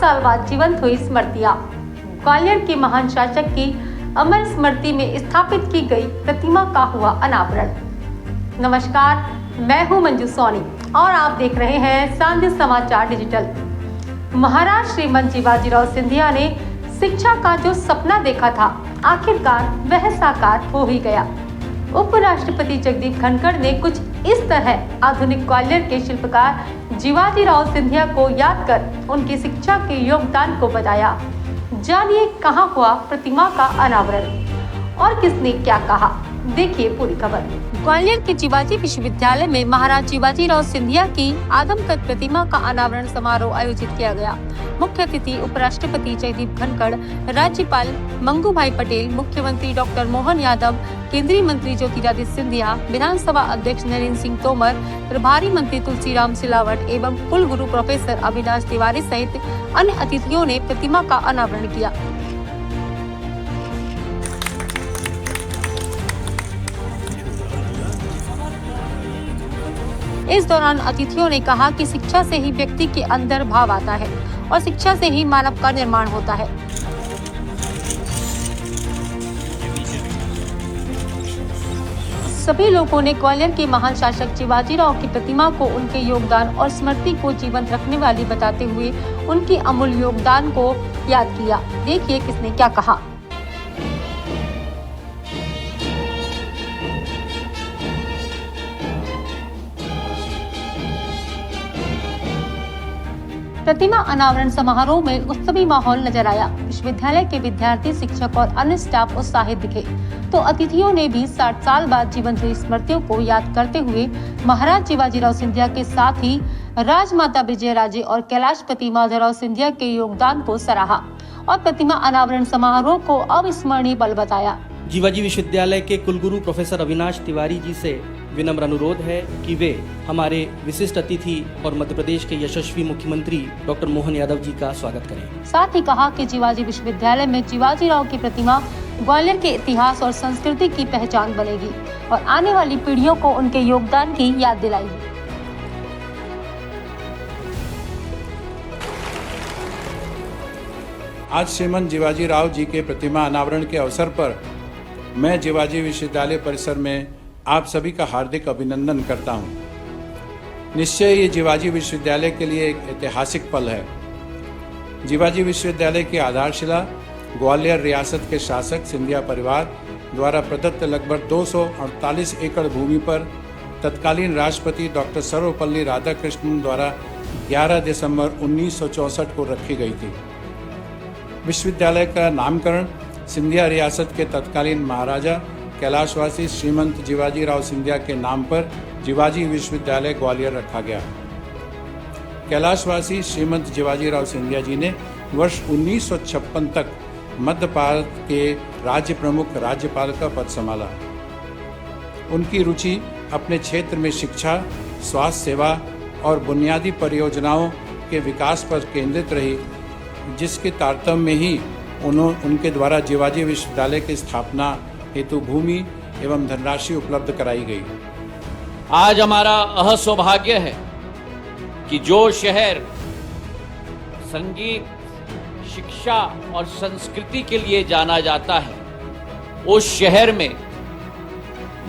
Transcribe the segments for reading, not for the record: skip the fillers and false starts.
साल बाद जीवंत हुई स्मृतियां। ग्वालियर के महान शासक की अमर स्मृति में स्थापित की गई प्रतिमा का हुआ अनावरण। नमस्कार, मैं हूं मंजू सोनी और आप देख रहे हैं सांध्य समाचार डिजिटल। महाराज श्रीमंत जीवाजीराव सिंधिया ने शिक्षा का जो सपना देखा था, आखिरकार वह साकार हो ही गया। उपराष्ट्रपति जगदीप धनखड़ ने कुछ इस तरह आधुनिक ग्वालियर के शिल्पकार जीवाजीराव सिंधिया को याद कर उनकी शिक्षा के योगदान को बताया। जानिए कहां हुआ प्रतिमा का अनावरण और किसने क्या कहा, देखिए पूरी खबर। ग्वालियर के जीवाजी विश्वविद्यालय में महाराज जीवाजीराव सिंधिया की आदमकद प्रतिमा का अनावरण समारोह आयोजित किया गया। मुख्य अतिथि उपराष्ट्रपति जगदीप धनखड़, राज्यपाल मंगू भाई पटेल, मुख्यमंत्री डॉक्टर मोहन यादव, केंद्रीय मंत्री ज्योतिरादित्य सिंधिया, विधानसभा अध्यक्ष नरेंद्र सिंह तोमर, प्रभारी मंत्री तुलसीराम सिलावट एवं कुलगुरु प्रोफेसर अविनाश तिवारी सहित अन्य अतिथियों ने प्रतिमा का अनावरण किया। इस दौरान अतिथियों ने कहा कि शिक्षा से ही व्यक्ति के अंदर भाव आता है और शिक्षा से ही मानव का निर्माण होता है। सभी लोगों ने ग्वालियर के महान शासक जीवाजीराव की प्रतिमा को उनके योगदान और स्मृति को जीवंत रखने वाली बताते हुए उनकी अमूल्य योगदान को याद किया। देखिए किसने क्या कहा। प्रतिमा अनावरण समारोह में उत्सवी माहौल नजर आया। विश्वविद्यालय के विद्यार्थी, शिक्षक और अन्य स्टाफ उत्साहित दिखे तो अतिथियों ने भी 60 साल बाद जीवंत हुई स्मृतियों को याद करते हुए महाराज जीवाजीराव सिंधिया के साथ ही राजमाता विजयराजे और कैलाशपति माधवराव सिंधिया के योगदान को सराहा और प्रतिमा अनावरण समारोह को अविस्मरणीय पल बताया। जीवाजी विश्वविद्यालय के कुलगुरु प्रोफेसर अविनाश तिवारी जी से विनम्र अनुरोध है कि वे हमारे विशिष्ट अतिथि और मध्य प्रदेश के यशस्वी मुख्यमंत्री डॉक्टर मोहन यादव जी का स्वागत करें। साथ ही कहा कि जीवाजी विश्वविद्यालय में जीवाजीराव की प्रतिमा ग्वालियर के इतिहास और संस्कृति की पहचान बनेगी और आने वाली पीढ़ियों को उनके योगदान की याद दिलाएगी। आज श्रीमंत जीवाजीराव जी के प्रतिमा अनावरण के अवसर पर मैं जीवाजी विश्वविद्यालय परिसर में आप सभी का हार्दिक अभिनंदन करता हूं। निश्चय ये जीवाजी विश्वविद्यालय के लिए एक ऐतिहासिक पल है। जीवाजी विश्वविद्यालय की आधारशिला ग्वालियर रियासत के शासक सिंधिया परिवार द्वारा प्रदत्त लगभग 248 एकड़ भूमि पर तत्कालीन राष्ट्रपति डॉक्टर सर्वपल्ली राधाकृष्णन द्वारा 11 दिसंबर 1964 को रखी गई थी। विश्वविद्यालय का नामकरण सिंधिया रियासत के तत्कालीन महाराजा कैलाशवासी श्रीमंत जीवाजीराव सिंधिया के नाम पर जीवाजी विश्वविद्यालय ग्वालियर रखा गया। कैलाशवासी श्रीमंत जीवाजीराव सिंधिया जी ने वर्ष 1956 तक मध्य भारत के राज्य प्रमुख राज्यपाल का पद संभाला। उनकी रुचि अपने क्षेत्र में शिक्षा, स्वास्थ्य सेवा और बुनियादी परियोजनाओं के विकास पर केंद्रित रही, जिसके तारतम्य में ही उनके द्वारा जीवाजी विश्वविद्यालय की स्थापना हेतु भूमि एवं धनराशि उपलब्ध कराई गई। आज हमारा अहसौभाग्य है कि जो शहर संगीत, शिक्षा और संस्कृति के लिए जाना जाता है, उस शहर में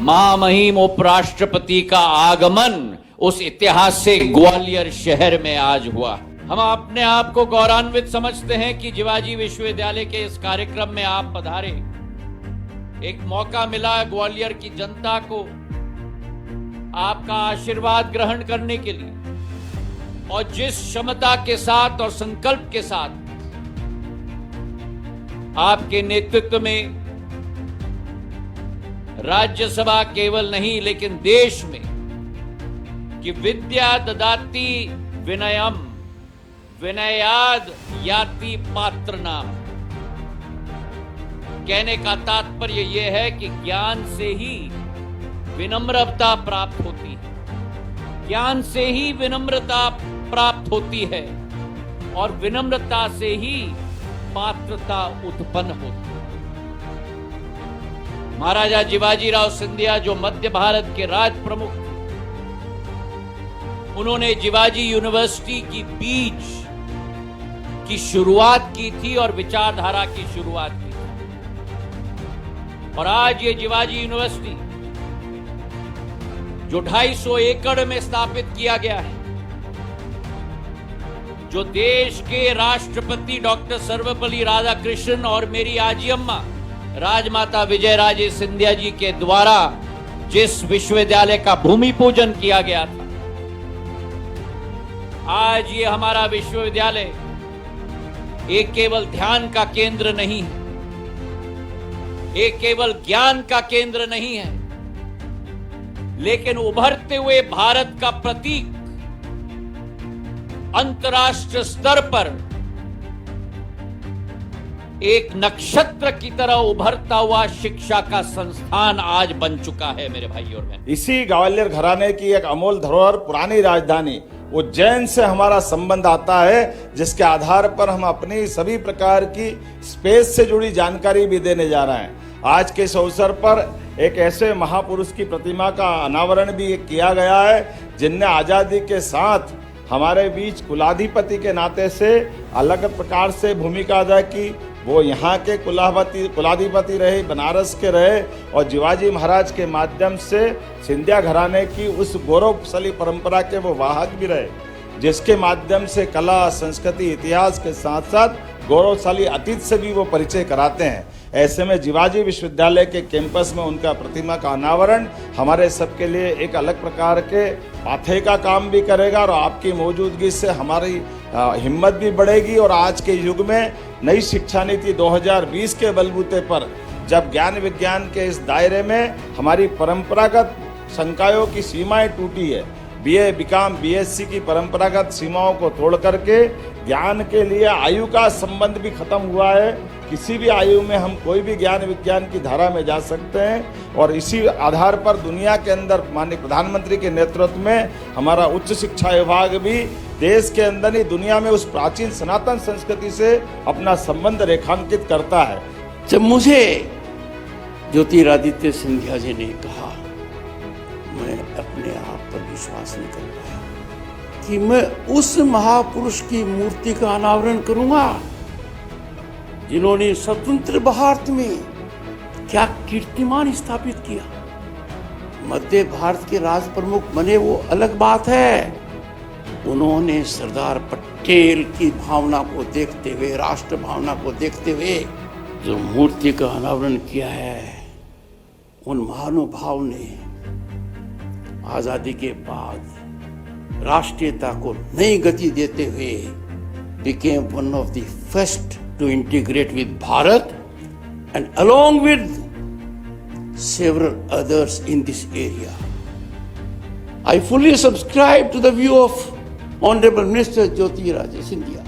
महामहिम उपराष्ट्रपति का आगमन उस ऐतिहासिक ग्वालियर शहर में आज हुआ। हम अपने आप को गौरवान्वित समझते हैं कि जीवाजी विश्वविद्यालय के इस कार्यक्रम में आप पधारे। एक मौका मिला ग्वालियर की जनता को आपका आशीर्वाद ग्रहण करने के लिए और जिस क्षमता के साथ और संकल्प के साथ आपके नेतृत्व में राज्यसभा केवल नहीं लेकिन देश में कि विद्या ददाति विनयम विनयाद याति पात्र नाम, कहने का तात्पर्य यह है कि ज्ञान से ही विनम्रता प्राप्त होती है, ज्ञान से ही विनम्रता प्राप्त होती है और विनम्रता से ही पात्रता उत्पन्न होती है। महाराजा जीवाजीराव सिंधिया जो मध्य भारत के राज प्रमुख थे, उन्होंने जीवाजी यूनिवर्सिटी की बीज की शुरुआत की थी और विचारधारा की शुरुआत की थी। और आज ये जिवाजी यूनिवर्सिटी जो 250 एकड़ में स्थापित किया गया है, जो देश के राष्ट्रपति डॉक्टर सर्वपल्ली राधाकृष्णन और मेरी आजी अम्मा राजमाता विजयराजे सिंधिया जी के द्वारा जिस विश्वविद्यालय का भूमि पूजन किया गया था, आज ये हमारा विश्वविद्यालय एक केवल ध्यान का केंद्र नहीं है, एक केवल ज्ञान का केंद्र नहीं है, लेकिन उभरते हुए भारत का प्रतीक, अंतर्राष्ट्रीय स्तर पर एक नक्षत्र की तरह उभरता हुआ शिक्षा का संस्थान आज बन चुका है मेरे भाइयों और बहनों। इसी ग्वालियर घराने की एक अमूल धरोहर पुरानी राजधानी उज्जैन से हमारा संबंध आता है, जिसके आधार पर हम अपनी सभी प्रकार की स्पेस से जुड़ी जानकारी भी देने जा रहे हैं। आज के इस अवसर पर एक ऐसे महापुरुष की प्रतिमा का अनावरण भी किया गया है, जिनने आजादी के साथ हमारे बीच कुलाधिपति के नाते से अलग प्रकार से भूमिका अदा की। वो यहाँ के कुलाधिपति रहे, बनारस के रहे, और शिवाजी महाराज के माध्यम से सिंधिया घराने की उस गौरवशाली परंपरा के वो वाहक भी रहे, जिसके माध्यम से कला, संस्कृति, इतिहास के साथ साथ गौरवशाली अतीत से भी वो परिचय कराते हैं। ऐसे में शिवाजी विश्वविद्यालय के कैंपस में उनका प्रतिमा का अनावरण हमारे सबके लिए एक अलग प्रकार के पाथेय का काम भी करेगा, और आपकी मौजूदगी से हमारी हिम्मत भी बढ़ेगी। और आज के युग में नई शिक्षा नीति 2020 के बलबूते पर जब ज्ञान विज्ञान के इस दायरे में हमारी परंपरागत संकायों की सीमाएं टूटी है, बीए, बीकॉम, बीएससी की परंपरागत सीमाओं को तोड़ करके ज्ञान के लिए आयु का संबंध भी खत्म हुआ है। किसी भी आयु में हम कोई भी ज्ञान विज्ञान की धारा में जा सकते हैं, और इसी आधार पर दुनिया के अंदर माननीय प्रधानमंत्री के नेतृत्व में हमारा उच्च शिक्षा विभाग भी देश के अंदर नहीं दुनिया में उस प्राचीन सनातन संस्कृति से अपना संबंध रेखांकित करता है। जब मुझे ज्योतिरादित्य सिंधिया जी ने कहा, मैं अपने आप पर विश्वास नहीं कर पाया कि मैं उस महापुरुष की मूर्ति का अनावरण करूंगा जिन्होंने स्वतंत्र भारत में क्या कीर्तिमान स्थापित किया। मध्य भारत के राज प्रमुख बने वो अलग बात है, उन्होंने सरदार पटेल की भावना को देखते हुए, राष्ट्र भावना को देखते हुए जो मूर्ति का अनावरण किया है, उन महानुभाव ने आजादी के बाद राष्ट्रीयता को नई गति देते हुए became one of the first to integrate with Bharat and along with several others in this area. I fully subscribe to the view of Honorable Minister Jyotiradittya Scindia.